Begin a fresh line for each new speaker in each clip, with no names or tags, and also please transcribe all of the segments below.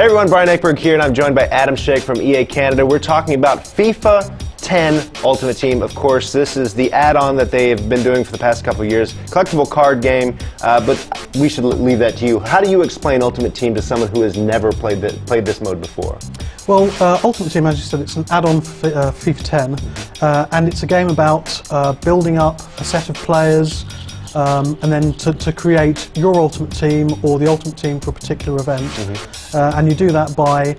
Hey everyone, Brian Eckberg here, and I'm joined by Adam Shake from EA Canada. We're talking about FIFA 10 Ultimate Team. Of course, this is the add-on that they've been doing for the past couple of years. Collectible card game, but we should leave that to you. How do you explain Ultimate Team to someone who has never played this mode before?
Well, Ultimate Team, as you said, it's an add-on for FIFA 10, and it's a game about building up a set of players and then to create your ultimate team or the ultimate team for a particular event. And you do that by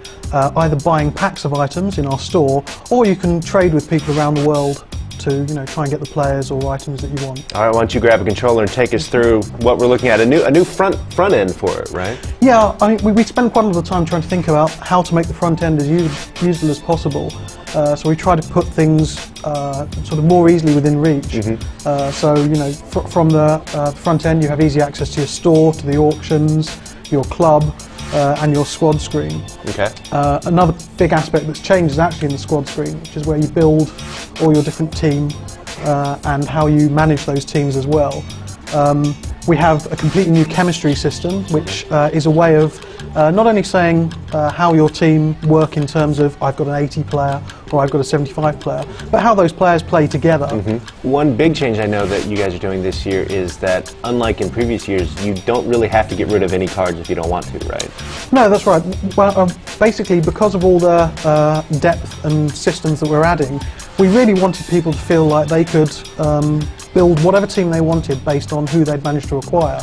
either buying packs of items in our store, or you can trade with people around the world to try and get the players or items that you want. All
right, why don't you grab a controller and take us through what we're looking at, a new front end for it, right?
Yeah, I mean, we spend quite a lot of time trying to think about how to make the front end as usable as possible. So we try to put things sort of more easily within reach. So from the front end you have easy access to your store, to the auctions, your club, and your squad screen.
Okay.
Another big aspect that's changed is actually in the squad screen, which is where you build all your different team and how you manage those teams as well. We have a completely new chemistry system, which is a way of not only saying how your team work in terms of I've got an 80 player or I've got a 75 player, but how those players play together.
One big change I know that you guys are doing this year is that, unlike in previous years, you don't really have to get rid of any cards if you don't want to, right?
No, that's right. Well, basically, because of all the depth and systems that we're adding, we really wanted people to feel like they could build whatever team they wanted based on who they'd managed to acquire.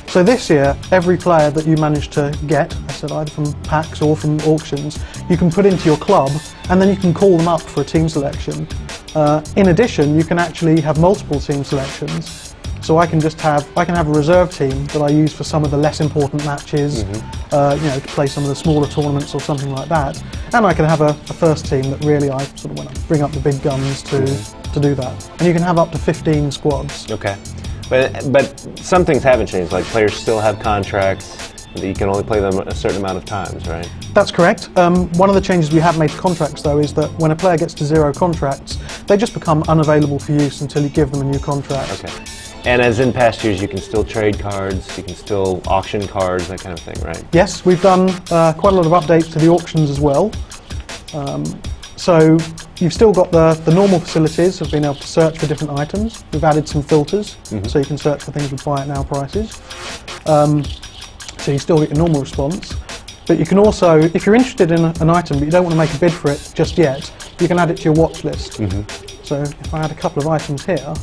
So this year, every player that you managed to get, I said either from packs or from auctions, you can put into your club, and then you can call them up for a team selection. In addition, you can actually have multiple team selections. So I can have a reserve team that I use for some of the less important matches, to play some of the smaller tournaments or something like that. And I can have a first team that really I sort of want to bring up the big guns to do that. And you can have up to 15 squads.
Okay. But some things haven't changed, like players still have contracts, that you can only play them a certain amount of times, right?
That's correct. One of the changes we have made to contracts, though, is that when a player gets to 0 contracts, they just become unavailable for use until you give them a new contract.
Okay. And as in past years, you can still trade cards, you can still auction cards, that kind of thing, right?
Yes, we've done quite a lot of updates to the auctions as well. So you've still got the normal facilities of being able to search for different items. We've added some filters, so you can search for things with buy it now prices. So you still get your normal response. But you can also, if you're interested in an item but you don't want to make a bid for it just yet, you can add it to your watch list. So if I add a couple of items here,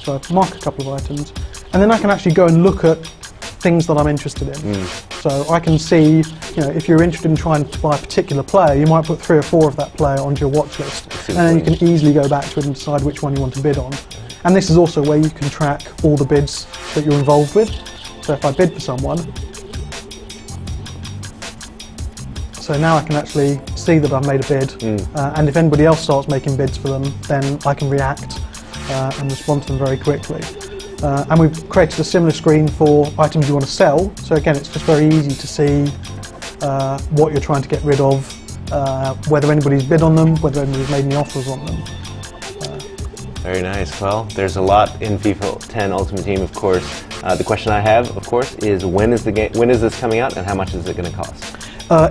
so I mark a couple of items, and then I can actually go and look at things that I'm interested in. So I can see, if you're interested in trying to buy a particular player, you might put 3 or 4 of that player onto your watch list, and then you can easily go back to it and decide which one you want to bid on. And this is also where you can track all the bids that you're involved with. So if I bid for someone, so now I can actually see that I've made a bid, and if anybody else starts making bids for them, then I can react and respond to them very quickly. And we've created a similar screen for items you want to sell, so again it's just very easy to see what you're trying to get rid of, whether anybody's bid on them, whether anybody's made any offers on them.
Very nice. Well, there's a lot in FIFA 10 Ultimate Team, of course. The question I have, of course, is when is this coming out and how much is it going to cost?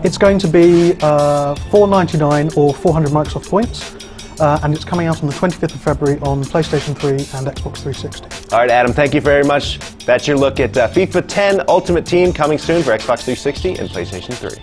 It's going to be $4.99 or 400 Microsoft points. And it's coming out on the 25th of February on PlayStation 3 and Xbox 360.
All right, Adam, thank you very much. That's your look at FIFA 10 Ultimate Team, coming soon for Xbox 360 and PlayStation 3.